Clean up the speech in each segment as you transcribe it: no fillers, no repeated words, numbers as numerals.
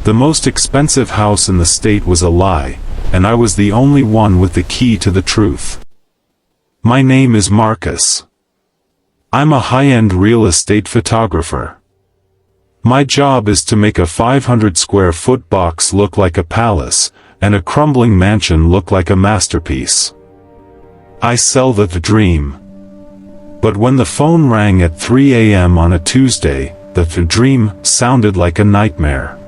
The most expensive house in the state was a lie, and I was the only one with the key to the truth. My name is Marcus. I'm a high-end real estate photographer. My job is to make a 500 square foot box look like a palace, and a crumbling mansion look like a masterpiece. I sell the dream. But when the phone rang at 3 a.m. on a Tuesday, the dream sounded like a nightmare.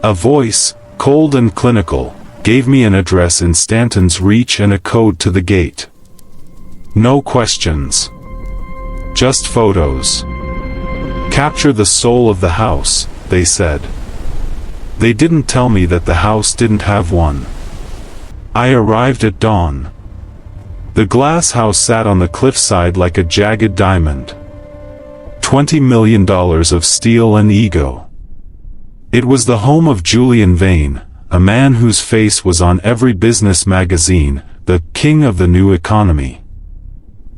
A voice, cold and clinical, gave me an address in Stanton's reach and a code to the gate. No questions. Just photos. Capture the soul of the house, they said. They didn't tell me that the house didn't have one. I arrived at dawn. The glass house sat on the cliffside like a jagged diamond. $20 million of steel and ego. It was the home of Julian Vane, a man whose face was on every business magazine, the king of the new economy.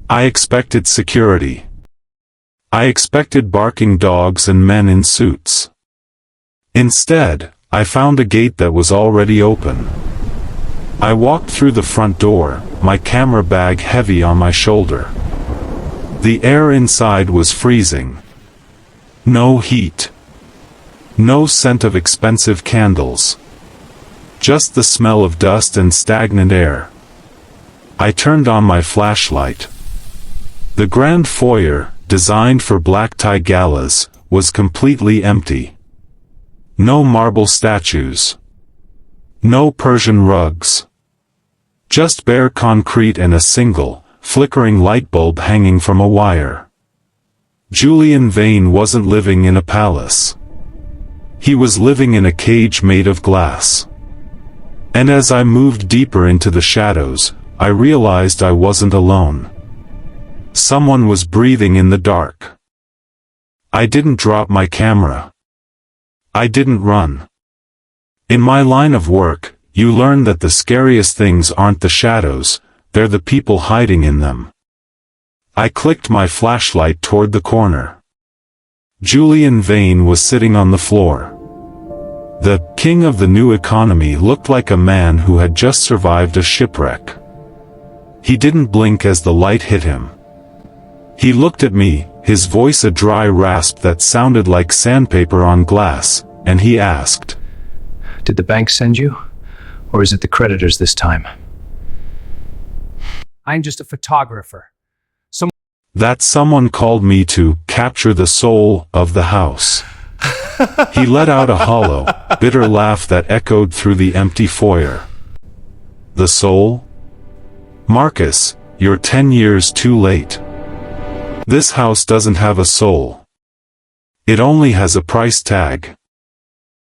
I expected security. I expected barking dogs and men in suits. Instead, I found a gate that was already open. I walked through the front door, my camera bag heavy on my shoulder. The air inside was freezing. No heat. No scent of expensive candles. Just the smell of dust and stagnant air. I turned on my flashlight. The grand foyer, designed for black tie galas, was completely empty. No marble statues. No Persian rugs. Just bare concrete and a single, flickering light bulb hanging from a wire. Julian Vane wasn't living in a palace. He was living in a cage made of glass. And as I moved deeper into the shadows, I realized I wasn't alone. Someone was breathing in the dark. I didn't drop my camera. I didn't run. In my line of work, you learn that the scariest things aren't the shadows, they're the people hiding in them. I clicked my flashlight toward the corner. Julian Vane was sitting on the floor. The king of the new economy looked like a man who had just survived a shipwreck. He didn't blink as the light hit him. He looked at me, his voice a dry rasp that sounded like sandpaper on glass, and he asked, "Did the bank send you? Or is it the creditors this time?" I'm just a photographer. That someone called me to capture the soul of the house. He let out a hollow, bitter laugh that echoed through the empty foyer. The soul? Marcus, you're 10 years too late. This house doesn't have a soul. It only has a price tag.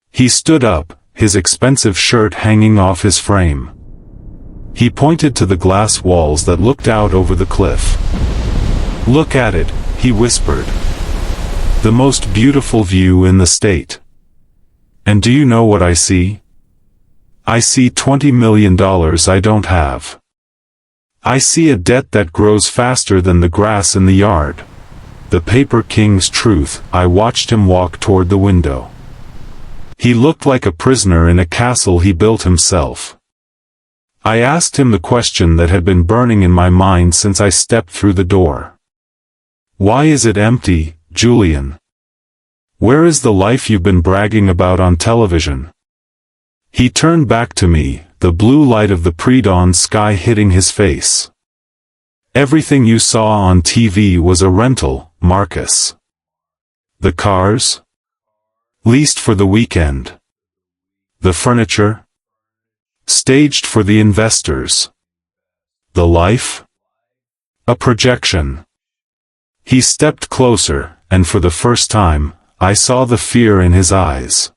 He stood up, his expensive shirt hanging off his frame. He pointed to the glass walls that looked out over the cliff. "Look at it," he whispered. "The most beautiful view in the state. And do you know what I see? I see $20 million I don't have. I see a debt that grows faster than the grass in the yard. The paper king's truth." I watched him walk toward the window. He looked like a prisoner in a castle he built himself. I asked him the question that had been burning in my mind since I stepped through the door. "Why is it empty, Julian? Where is the life you've been bragging about on television?" He turned back to me, the blue light of the pre-dawn sky hitting his face. "Everything you saw on TV was a rental, Marcus. The cars? Leased for the weekend. The furniture? Staged for the investors. The life? A projection." He stepped closer, and for the first time, I saw the fear in his eyes.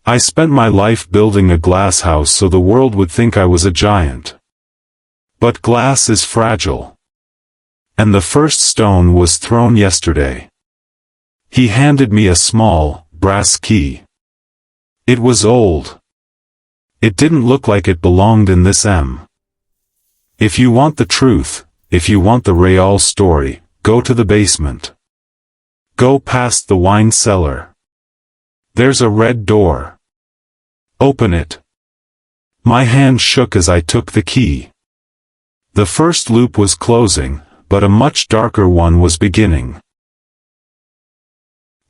"I spent my life building a glass house so the world would think I was a giant. But glass is fragile. And the first stone was thrown yesterday." He handed me a small, brass key. It was old. It didn't look like it belonged in this M. "If you want the truth, if you want the real story, go to the basement. Go past the wine cellar. There's a red door. Open it. My hand shook as I took the key. The first loop was closing, but a much darker one was beginning.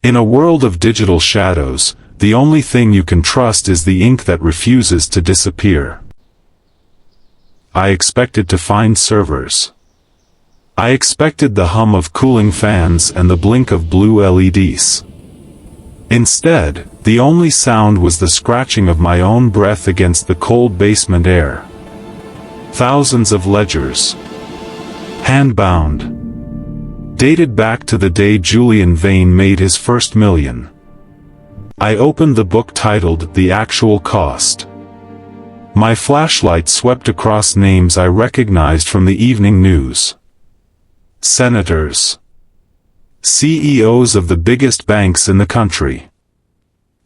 In a world of digital shadows, the only thing you can trust is the ink that refuses to disappear. I expected to find servers. I expected the hum of cooling fans and the blink of blue LEDs. Instead, the only sound was the scratching of my own breath against the cold basement air. Thousands of ledgers. Hand-bound. Dated back to the day Julian Vane made his first million. I opened the book titled The Actual Cost. My flashlight swept across names I recognized from the evening news. Senators. CEOs of the biggest banks in the country.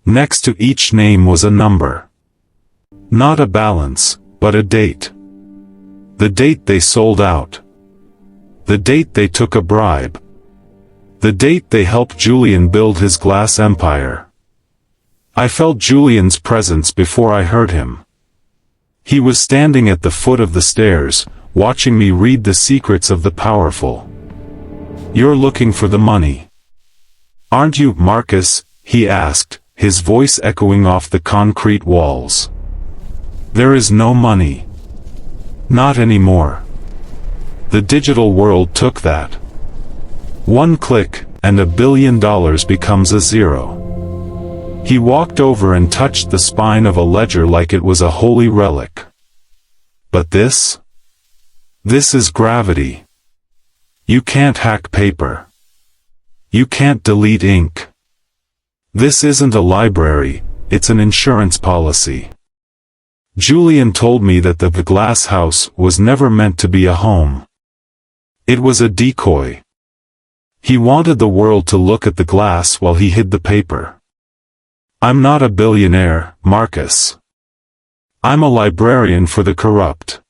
Next to each name was a number. Not a balance, but a date. The date they sold out. The date they took a bribe. The date they helped Julian build his glass empire. I felt Julian's presence before I heard him. He was standing at the foot of the stairs, watching me read the secrets of the powerful. "You're looking for the money, aren't you, Marcus?" he asked, his voice echoing off the concrete walls. "There is no money. Not anymore. The digital world took that. One click, and $1 billion becomes a zero." He walked over and touched the spine of a ledger like it was a holy relic. "But this? This is gravity. You can't hack paper. You can't delete ink. This isn't a library, it's an insurance policy." Julian told me that the glass house was never meant to be a home. It was a decoy. He wanted the world to look at the glass while he hid the paper. "I'm not a billionaire, Marcus. I'm a librarian for the corrupt.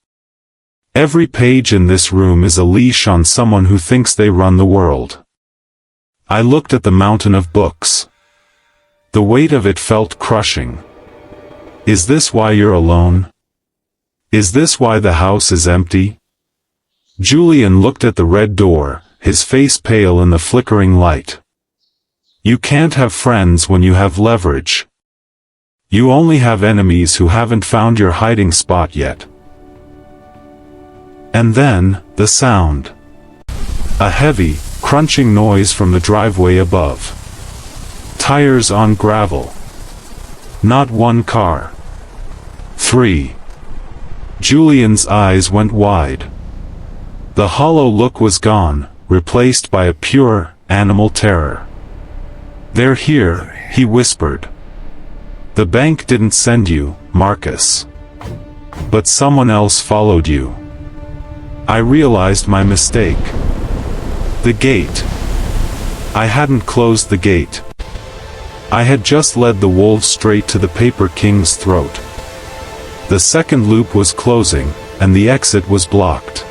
Every page in this room is a leash on someone who thinks they run the world." I looked at the mountain of books. The weight of it felt crushing. "Is this why you're alone? Is this why the house is empty?" Julian looked at the red door, his face pale in the flickering light. "You can't have friends when you have leverage. You only have enemies who haven't found your hiding spot yet." And then, the sound. A heavy, crunching noise from the driveway above. Tires on gravel. Not one car. 3. Julian's eyes went wide. The hollow look was gone, replaced by a pure, animal terror. "They're here," he whispered. "The bank didn't send you, Marcus. But someone else followed you." I realized my mistake. The gate. I hadn't closed the gate. I had just led the wolves straight to the Paper King's throat. The second loop was closing, and the exit was blocked.